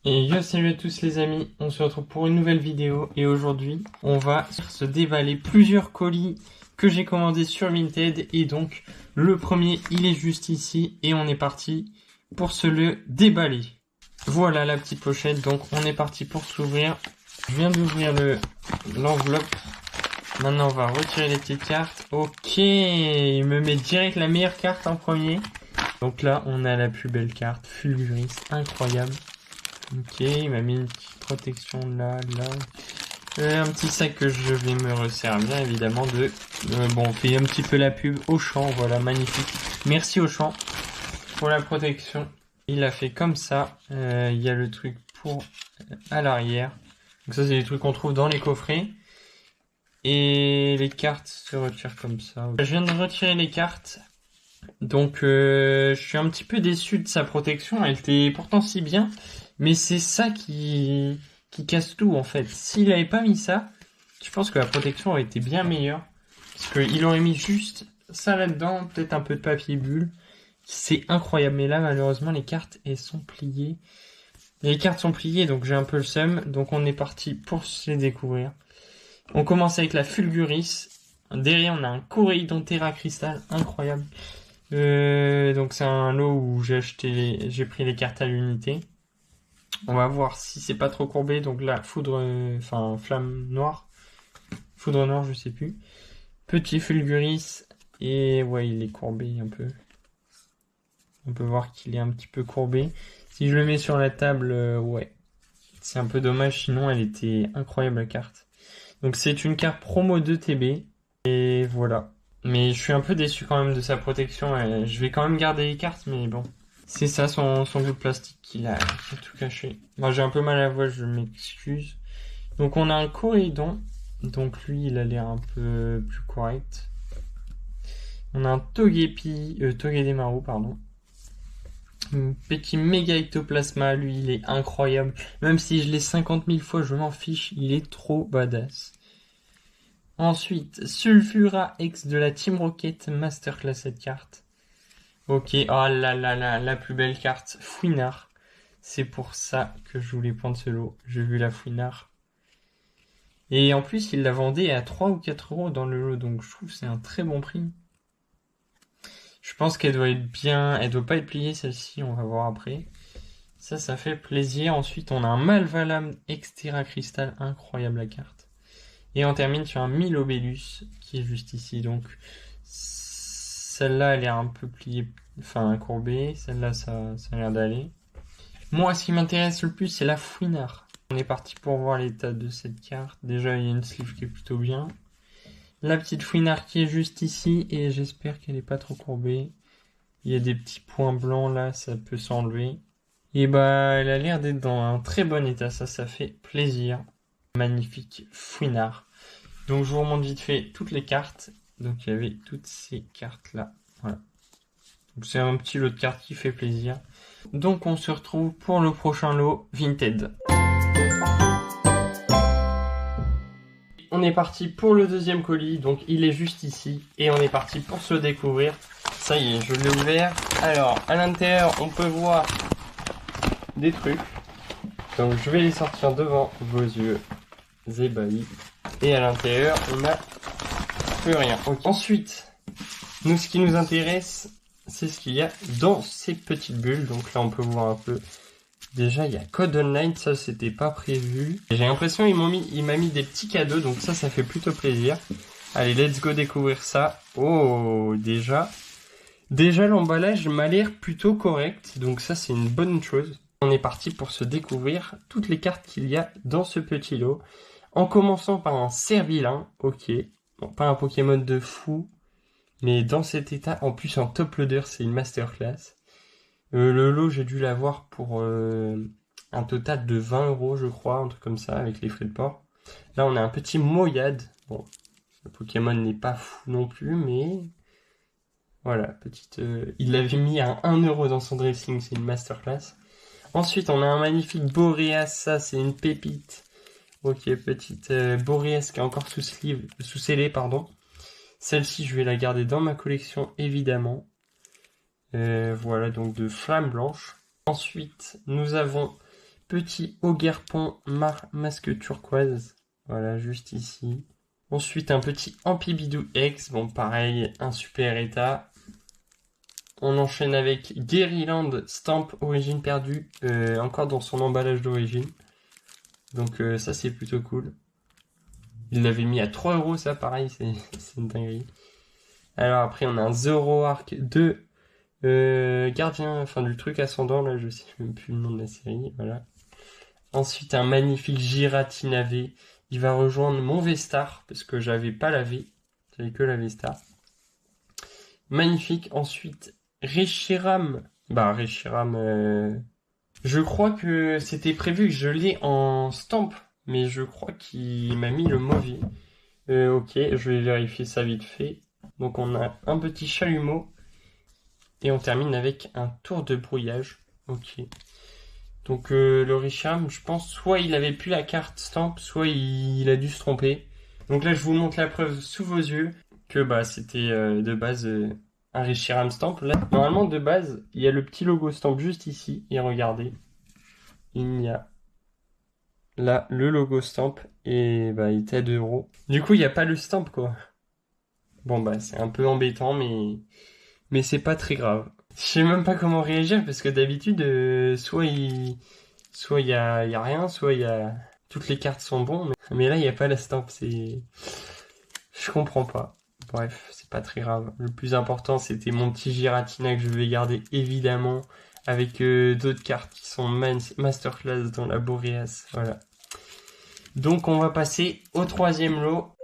Et yo, salut à tous les amis, on se retrouve pour une nouvelle vidéo et aujourd'hui on va se dévaler plusieurs colis que j'ai commandés sur Vinted et donc le premier il est juste ici et on est parti pour se le déballer. Voilà la petite pochette, donc on est parti pour s'ouvrir. Je viens d'ouvrir l'enveloppe. Maintenant on va retirer les petites cartes. Ok, il me met direct la meilleure carte en premier. Donc là on a la plus belle carte, Fulguris, incroyable. Ok, il m'a mis une petite protection là. Un petit sac que je vais me resservir évidemment de... bon, on fait un petit peu la pub Auchan, voilà, magnifique. Merci Auchan pour la protection. Il a fait comme ça. Il y a le truc pour à l'arrière. Donc ça, c'est les trucs qu'on trouve dans les coffrets. Et les cartes se retirent comme ça. Je viens de retirer les cartes. Donc je suis un petit peu déçu de sa protection. Elle était pourtant si bien. Mais c'est ça qui casse tout en fait. S'il avait pas mis ça, je pense que la protection aurait été bien meilleure. Parce qu'il aurait mis juste ça là-dedans, peut-être un peu de papier bulle. C'est incroyable. Mais là, malheureusement, les cartes, elles sont pliées. Les cartes sont pliées, donc j'ai un peu le seum. Donc on est parti pour se les découvrir. On commence avec la Fulguris. Derrière, on a un Coréidon Terra Crystal, incroyable. Donc c'est un lot où j'ai pris les cartes à l'unité. On va voir si c'est pas trop courbé. Donc là, flamme noire. Foudre noire, je sais plus. Petit Fulguris. Et ouais, il est courbé un peu. On peut voir qu'il est un petit peu courbé. Si je le mets sur la table, ouais. C'est un peu dommage, sinon elle était incroyable la carte. Donc c'est une carte promo de TB. Et voilà. Mais je suis un peu déçu quand même de sa protection. Je vais quand même garder les cartes, mais bon. C'est ça, son bout de plastique qui a tout caché. Moi, j'ai un peu mal à la voix, je m'excuse. Donc, on a un Coréidon. Donc, lui, il a l'air un peu plus correct. On a un Togedemaru, pardon. Un petit méga ectoplasma, lui, il est incroyable. Même si je l'ai 50 000 fois, je m'en fiche. Il est trop badass. Ensuite, Sulfura X de la Team Rocket Masterclass cette carte. Ok, oh là là là, la plus belle carte, Fouinard. C'est pour ça que je voulais prendre ce lot. J'ai vu la Fouinard. Et en plus, il la vendait à 3 ou 4 euros dans le lot, donc je trouve que c'est un très bon prix. Je pense qu'elle doit être bien, elle doit pas être pliée celle-ci, on va voir après. Ça fait plaisir. Ensuite, on a un Malvalam Extera Crystal, incroyable la carte. Et on termine sur un Milobellus, qui est juste ici, donc... Celle-là, elle est un peu pliée, enfin courbée. Celle-là, ça a l'air d'aller. Moi, ce qui m'intéresse le plus, c'est la Fouinard. On est parti pour voir l'état de cette carte. Déjà, il y a une sleeve qui est plutôt bien. La petite Fouinard qui est juste ici, et j'espère qu'elle n'est pas trop courbée. Il y a des petits points blancs là, ça peut s'enlever. Et bah, elle a l'air d'être dans un très bon état, ça fait plaisir. Magnifique Fouinard. Donc, je vous remonte vite fait toutes les cartes. Donc il y avait toutes ces cartes là. Voilà. Donc c'est un petit lot de cartes qui fait plaisir. Donc on se retrouve pour le prochain lot Vinted. On est parti pour le deuxième colis. Donc il est juste ici. Et on est parti pour se découvrir. Ça y est, je l'ai ouvert. Alors à l'intérieur on peut voir des trucs. Donc je vais les sortir devant vos yeux ébahis. Et à l'intérieur on a plus rien. Okay. Ensuite, nous, ce qui nous intéresse, c'est ce qu'il y a dans ces petites bulles. Donc là, on peut voir un peu. Déjà, il y a Code Online. Ça, c'était pas prévu. J'ai l'impression il m'a mis des petits cadeaux. Donc ça fait plutôt plaisir. Allez, let's go découvrir ça. Oh, déjà, l'emballage m'a l'air plutôt correct. Donc ça, c'est une bonne chose. On est parti pour se découvrir toutes les cartes qu'il y a dans ce petit lot. En commençant par un Servilin. Ok. Bon, pas un Pokémon de fou. Mais dans cet état, en plus en top loader, c'est une masterclass. Le lot, j'ai dû l'avoir pour un total de 20 euros, je crois, un truc comme ça, avec les frais de port. Là, on a un petit Moyade. Bon, le Pokémon n'est pas fou non plus, mais... Voilà, petite... il l'avait mis à 1 euro dans son dressing, c'est une masterclass. Ensuite, on a un magnifique Boreas, ça, c'est une pépite. Ok, petite Boreas qui est encore sous scellé, pardon. Celle-ci, je vais la garder dans ma collection, évidemment. Voilà, donc de flamme blanche. Ensuite, nous avons petit Ogerpon masque turquoise. Voilà, juste ici. Ensuite, un petit Ampibidou X. Bon, pareil, un super état. On enchaîne avec Guerryland Stamp origine perdue. Encore dans son emballage d'origine. Donc ça, c'est plutôt cool. Il l'avait mis à 3 euros, ça, pareil, c'est une dinguerie. Alors après, on a un Zoroark 2 gardien, enfin du truc ascendant, là, je sais même plus le nom de la série, voilà. Ensuite, un magnifique Giratina-V. Il va rejoindre mon V-Star, parce que j'avais pas la V, j'avais que la V-Star. Magnifique. Ensuite, Reshiram. Bah, Reshiram, je crois que c'était prévu que je l'ai en stamp, mais je crois qu'il m'a mis le mauvais. Ok, je vais vérifier ça vite fait. Donc on a un petit chalumeau. Et on termine avec un tour de brouillage. Ok. Donc le Richard, je pense, soit il avait plus la carte stamp, soit il a dû se tromper. Donc là, je vous montre la preuve sous vos yeux que bah c'était de base un Reshiram stamp. Là, normalement, de base, il y a le petit logo stamp juste ici. Et regardez, il y a là le logo stamp et bah il était à 2 euros. Du coup, il n'y a pas le stamp quoi. Bon bah c'est un peu embêtant, mais c'est pas très grave. Je sais même pas comment réagir parce que d'habitude, soit il y a rien, soit il y a toutes les cartes sont bonnes, mais là il y a pas la stamp, je comprends pas. Bref, c'est pas très grave. Le plus important, c'était mon petit Giratina que je vais garder évidemment avec d'autres cartes qui sont masterclass dans la Boreas. Voilà. Donc on va passer au troisième lot.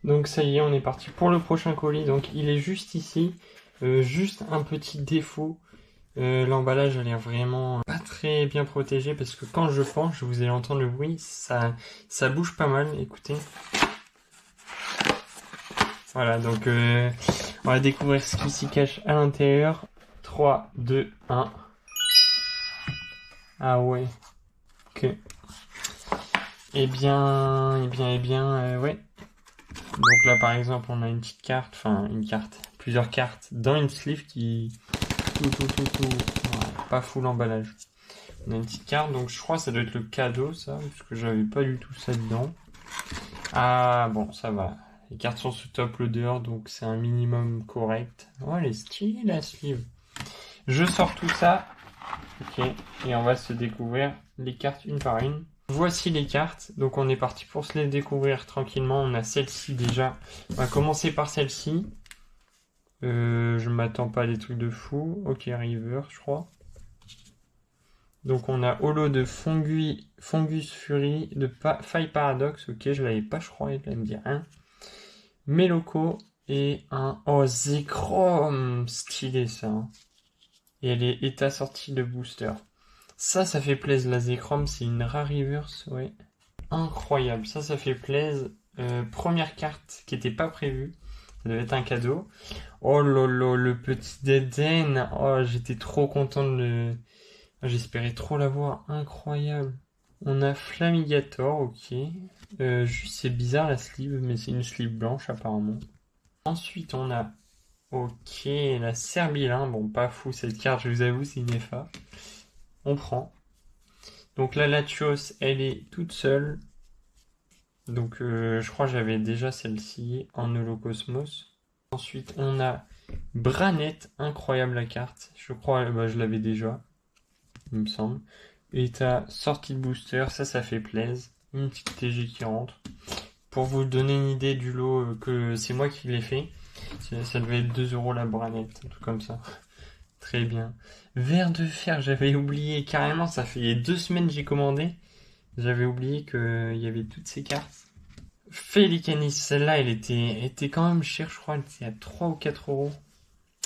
Donc ça y est, on est parti pour le prochain colis. Donc il est juste ici. Juste un petit défaut. L'emballage a l'air vraiment pas très bien protégé parce que quand je penche, vous allez entendre le bruit, ça bouge pas mal. Écoutez. Voilà, donc on va découvrir ce qui s'y cache à l'intérieur. 3, 2, 1. Ah ouais. Ok. Ouais. Donc là, par exemple, on a une petite carte, plusieurs cartes dans une sleeve qui... Ouais, pas full emballage. On a une petite carte, donc je crois que ça doit être le cadeau, ça, parce que j'avais pas du tout ça dedans. Ah, bon, ça va. Les cartes sont sous top loader, donc c'est un minimum correct. Oh, elle est stylée, la sleeve. Je sors tout ça. Ok, et on va se découvrir les cartes une par une. Voici les cartes, donc on est parti pour se les découvrir tranquillement. On a celle-ci déjà. On va commencer par celle-ci. Je m'attends pas à des trucs de fou. Ok, River, je crois. Donc on a Holo de Fungus Fury, de Faille Paradox. Ok, je l'avais pas, je crois, il va me dire un. Meloko et un... Oh, Zekrom. Stylé ça. Hein. Et elle est état sortie de booster. Ça fait plaisir, la Zekrom, c'est une rare reverse, ouais. Incroyable, ça fait plaisir. Première carte qui était pas prévue. Ça devait être un cadeau. Oh lolo, le petit Deden. Oh, j'étais trop content de le... J'espérais trop l'avoir, incroyable. On a Flamigator, ok. Juste, c'est bizarre la sleeve, mais c'est une sleeve blanche apparemment. Ensuite, on a... Ok, la Serbilin. Bon, pas fou cette carte, je vous avoue, c'est une FA. On prend. Donc la Latios, elle est toute seule. Donc je crois que j'avais déjà celle-ci en Holocosmos. Ensuite on a Branette, incroyable la carte. Je crois je l'avais déjà, il me semble. Et t'as sortie de booster, ça fait plaisir. Une petite TG qui rentre. Pour vous donner une idée du lot que c'est moi qui l'ai fait. Ça devait être 2 euros la Branette, un truc comme ça. Très bien. Verre de fer, j'avais oublié carrément, ça fait 2 semaines que j'ai commandé. J'avais oublié qu'il y avait toutes ces cartes. Félicanis, celle-là, elle était quand même chère, je crois, elle était à 3 ou 4 euros.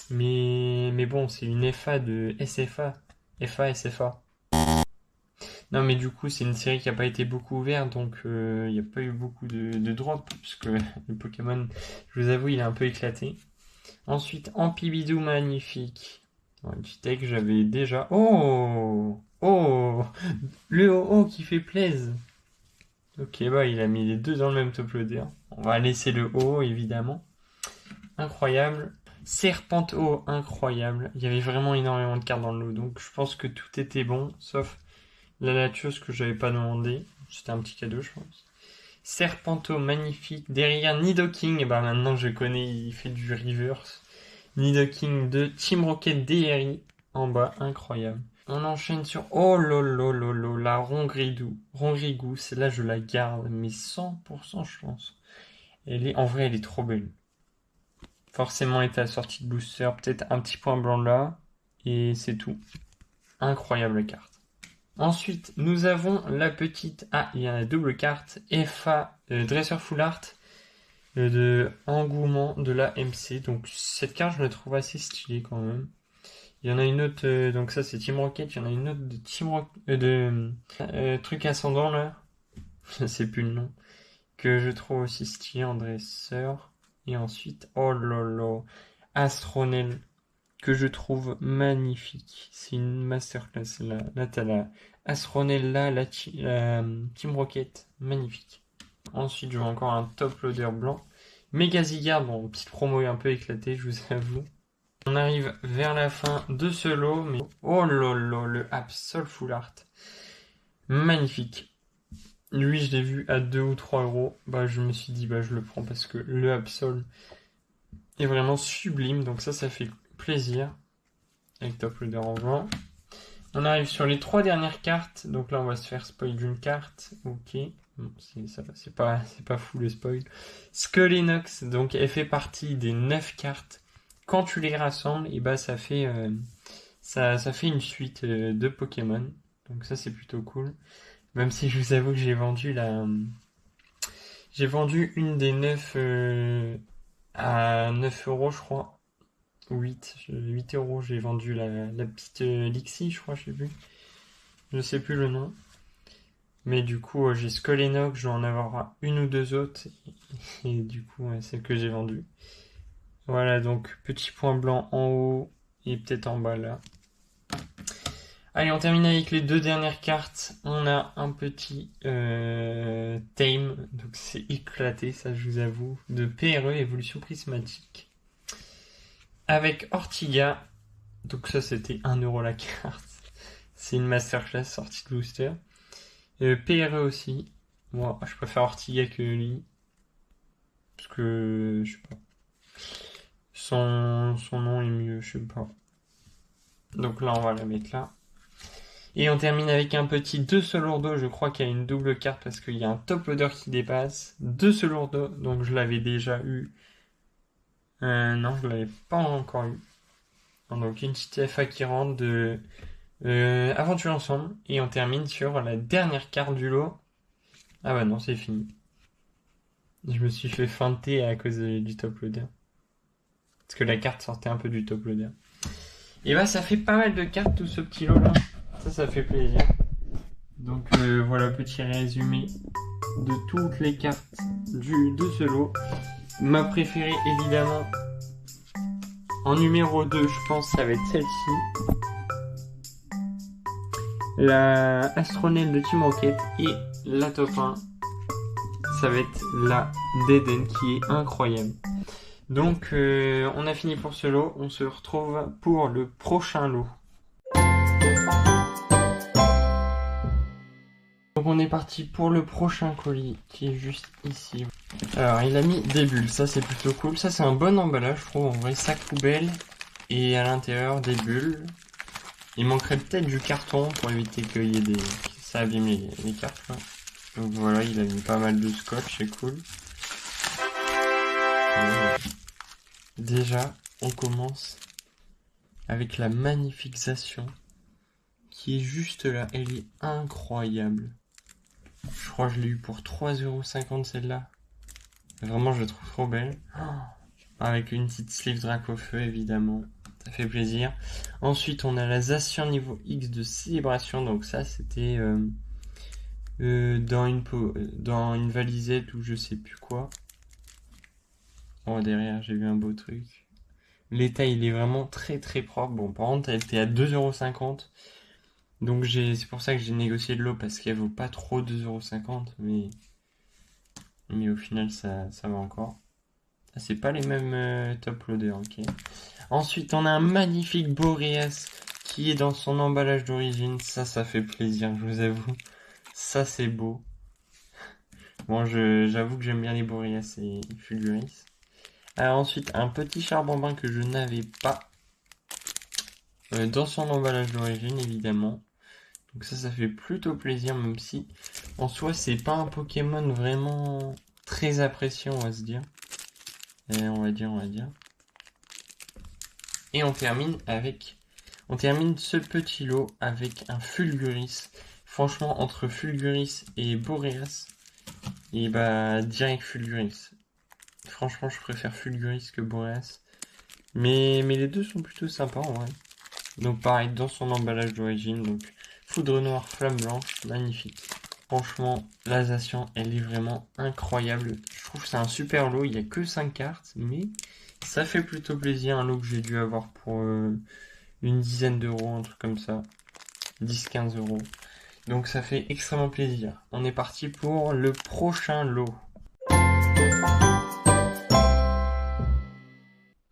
Mais bon, c'est une FA de SFA. SFA. Non, mais du coup, c'est une série qui n'a pas été beaucoup ouverte, donc il n'y a pas eu beaucoup de drop, puisque le Pokémon, je vous avoue, il est un peu éclaté. Ensuite, Ampibidou magnifique. Un petit deck que j'avais déjà. Oh! Oh! Le OO qui fait plaisir. Ok, bah il a mis les deux dans le même top loader. On va laisser le haut, évidemment. Incroyable. Serpento, incroyable. Il y avait vraiment énormément de cartes dans le lot, donc je pense que tout était bon, sauf la Latios que j'avais pas demandé. C'était un petit cadeau, je pense. Serpento, magnifique. Derrière, Nidoking, et bah maintenant je connais, il fait du reverse. Nidoking de Team Rocket DRI, en bas, incroyable. On enchaîne sur, oh lolo, la Rongrigou, celle-là je la garde, mais 100% je pense. En vrai, elle est trop belle. Forcément, elle était assortie de booster, peut-être un petit point blanc là, et c'est tout. Incroyable carte. Ensuite, nous avons la petite, il y a la double carte, FA Dresser Full Art de Engouement de la MC. Donc cette carte, je la trouve assez stylée quand même. Il y en a une autre, donc ça c'est Team Rocket, il y en a une autre de Team Rocket, truc ascendant là, je sais plus le nom, que je trouve aussi stylé en dresseur. Et ensuite, oh lolo, Astronel, que je trouve magnifique. C'est une masterclass là. Là t'as la Astronel là, la Team Rocket, magnifique. Ensuite, je vois encore un top loader blanc. Méga Zigard, bon, petite promo un peu éclatée, je vous avoue. On arrive vers la fin de ce lot, mais oh lolo, le Absol Full Art. Magnifique. Lui, je l'ai vu à 2 ou 3 euros. Bah, je me suis dit, bah, je le prends parce que le Absol est vraiment sublime. Donc ça fait plaisir. Avec top loader en blanc. On arrive sur les 3 dernières cartes. Donc là, on va se faire spoil d'une carte. Ok. Bon, c'est pas fou le spoil. Skullenox, donc elle fait partie des 9 cartes. Quand tu les rassembles, et bah ça fait une suite de Pokémon. Donc ça c'est plutôt cool. Même si je vous avoue que j'ai vendu une des 9 à 9 euros je crois. 8 euros j'ai vendu la petite Lixie je crois, je sais plus. Je sais plus le nom. Mais du coup, j'ai Skullenox, je dois en avoir une ou deux autres. Et du coup, celle que j'ai vendue. Voilà, donc petit point blanc en haut et peut-être en bas là. Allez, on termine avec les 2 dernières cartes. On a un petit Tame, donc c'est éclaté, ça je vous avoue, de PRE, évolution prismatique. Avec Ortiga, donc ça c'était 1 euro la carte. C'est une masterclass sortie de booster. PRE aussi. Moi, je préfère Ortiga que lui. Parce que, je sais pas. Son nom est mieux, je sais pas. Donc là, on va la mettre là. Et on termine avec un petit 2 Solourdo. Je crois qu'il y a une double carte parce qu'il y a un top loader qui dépasse. 2 Solourdo, donc je l'avais déjà eu. Non, je l'avais pas encore eu. Donc une petite FA qui rentre de Aventure Ensemble. Et on termine sur la dernière carte du lot. Ah bah non, c'est fini. Je me suis fait feinter à cause du top loader. Parce que la carte sortait un peu du top loader. Et bah ça fait pas mal de cartes tout ce petit lot là. Ça fait plaisir. Donc voilà, petit résumé de toutes les cartes de ce lot. Ma préférée évidemment en numéro 2, je pense ça va être celle-ci. La Astronel de Team Rocket. Et la top 1, ça va être la d'Eden qui est incroyable. Donc on a fini pour ce lot. On se retrouve pour le prochain lot. Donc on est parti pour le prochain colis qui est juste ici. Alors il a mis des bulles, ça c'est plutôt cool. Ça c'est un bon emballage je trouve, en vrai sac poubelle. Et à l'intérieur des bulles. Il manquerait peut-être du carton pour éviter qu'il y ait que ça abîme les cartes quoi. Donc voilà, il a mis pas mal de scotch, c'est cool. Déjà on commence avec la magnification qui est juste là, elle est incroyable. Je crois que je l'ai eu pour 3,50€ celle-là. Vraiment, je la trouve trop belle. Avec une petite sleeve Dracofeu, évidemment. Ça fait plaisir. Ensuite, on a la Zacian niveau X de célébration. Donc ça, c'était dans une valisette ou je sais plus quoi. Oh, derrière, j'ai vu un beau truc. L'état, il est vraiment très très propre. Bon, par contre, elle était à 2,50€. Donc c'est pour ça que j'ai négocié de l'eau parce qu'elle vaut pas trop 2,50€, mais au final ça va encore. Ah, c'est pas les mêmes top loaders, ok. Ensuite, on a un magnifique Boreas qui est dans son emballage d'origine. Ça fait plaisir, je vous avoue. Ça, c'est beau. Bon, j'avoue que j'aime bien les Boreas et Fulguris. Alors ensuite, un petit charbon que je n'avais pas dans son emballage d'origine, évidemment. Donc ça fait plutôt plaisir, même si en soi, c'est pas un Pokémon vraiment très apprécié, on va se dire. Et on va dire. Et on termine ce petit lot avec un Fulguris. Franchement, entre Fulguris et Boreas, et bah direct Fulguris. Franchement, je préfère Fulguris que Boreas. Mais les deux sont plutôt sympas en vrai. Donc pareil, dans son emballage d'origine, donc foudre noire, flamme blanche, magnifique. Franchement, la Zacian, elle est vraiment incroyable. Je trouve que c'est un super lot, il n'y a que 5 cartes, mais ça fait plutôt plaisir. Un lot que j'ai dû avoir pour une dizaine d'euros, un truc comme ça. 10-15 euros. Donc ça fait extrêmement plaisir. On est parti pour le prochain lot.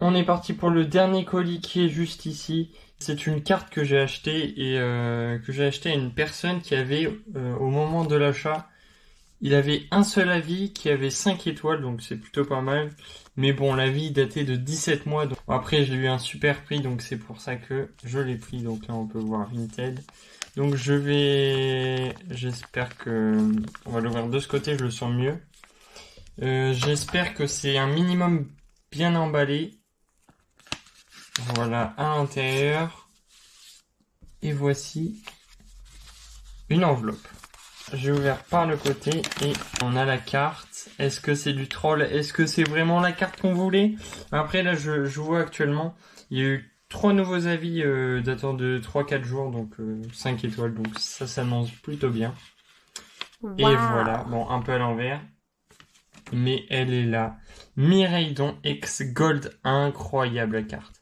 On est parti pour le dernier colis qui est juste ici. C'est une carte que j'ai achetée et que j'ai achetée à une personne qui avait, au moment de l'achat, il avait un seul avis qui avait 5 étoiles, donc c'est plutôt pas mal. Mais bon, l'avis datait de 17 mois. Donc... Après, j'ai eu un super prix, donc c'est pour ça que je l'ai pris. Donc là, on peut voir Vinted. Donc j'espère que... On va l'ouvrir de ce côté, je le sens mieux. J'espère que c'est un minimum bien emballé. Voilà, à l'intérieur. Et voici une enveloppe. J'ai ouvert par le côté et on a la carte. Est-ce que c'est du troll? Est-ce que c'est vraiment la carte qu'on voulait? Après là je vois actuellement, il y a eu 3 nouveaux avis datant de 3-4 jours, donc 5 étoiles, donc ça s'annonce plutôt bien. Wow. Et voilà, bon un peu à l'envers. Mais elle est là. Miraidon X Gold, incroyable la carte.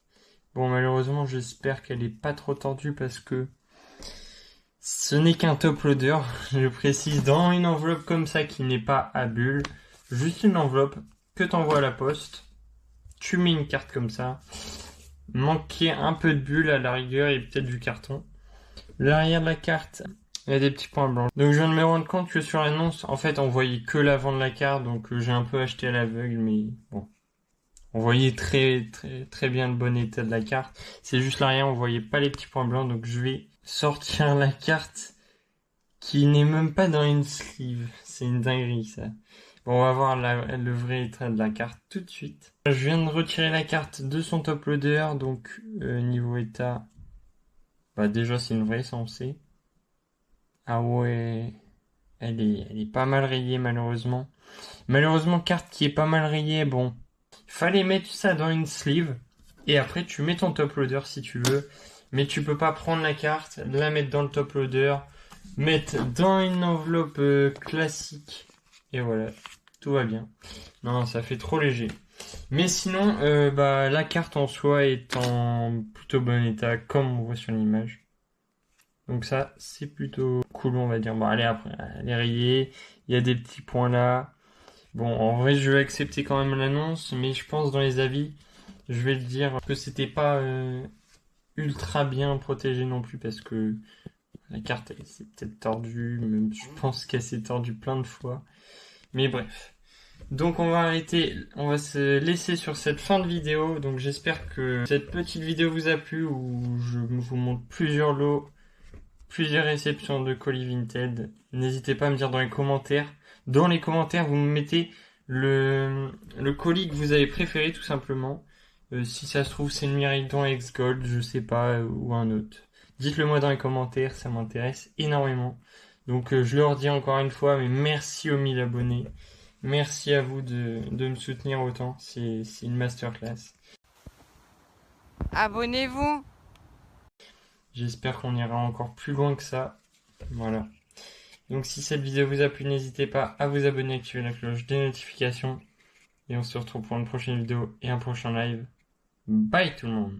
Bon malheureusement j'espère qu'elle est pas trop tordue parce que ce n'est qu'un top loader, je précise, dans une enveloppe comme ça qui n'est pas à bulle. Juste une enveloppe que t'envoies à la poste. Tu mets une carte comme ça. Manquer un peu de bulle à la rigueur et peut-être du carton. L'arrière de la carte, il y a des petits points blancs. Donc je viens de me rendre compte que sur l'annonce, en fait, on voyait que l'avant de la carte. Donc j'ai un peu acheté à l'aveugle, mais bon. On voyait très bien le bon état de la carte. C'est juste l'arrière, on voyait pas les petits points blancs. Donc je vais sortir la carte qui n'est même pas dans une sleeve. C'est une dinguerie ça. Bon, on va voir le vrai état de la carte tout de suite. Je viens de retirer la carte de son top loader. Donc niveau état, bah déjà c'est une vraie, ça on sait. Ah ouais, elle est pas mal rayée malheureusement. Malheureusement, carte qui est pas mal rayée, bon. Fallait mettre ça dans une sleeve. Et après, tu mets ton top loader si tu veux. Mais tu peux pas prendre la carte, la mettre dans le top loader, mettre dans une enveloppe classique. Et voilà, tout va bien. Non, ça fait trop léger. Mais sinon, bah, la carte en soi est en plutôt bon état, comme on voit sur l'image. Donc ça, c'est plutôt cool, on va dire. Bon, allez, après, elle est rayée. Il y a des petits points là. Bon, en vrai, je vais accepter quand même l'annonce, mais je pense dans les avis, je vais le dire que c'était pas ultra bien protégé non plus parce que la carte elle s'est peut-être tordue, même je pense qu'elle s'est tordue plein de fois. Mais bref. Donc on va arrêter, on va se laisser sur cette fin de vidéo. Donc j'espère que cette petite vidéo vous a plu où je vous montre plusieurs lots, plusieurs réceptions de colis Vinted. N'hésitez pas à me dire dans les commentaires. Dans les commentaires, vous me mettez le colis que vous avez préféré tout simplement. Si ça se trouve c'est une Miraidon X Gold, je sais pas, ou un autre. Dites-le moi dans les commentaires, ça m'intéresse énormément. Donc je le redis encore une fois, mais merci aux 1000 abonnés. Merci à vous de me soutenir autant, c'est une masterclass. Abonnez-vous. J'espère qu'on ira encore plus loin que ça. Voilà. Donc si cette vidéo vous a plu, n'hésitez pas à vous abonner, activer la cloche des notifications. Et on se retrouve pour une prochaine vidéo et un prochain live. Bye tout le monde!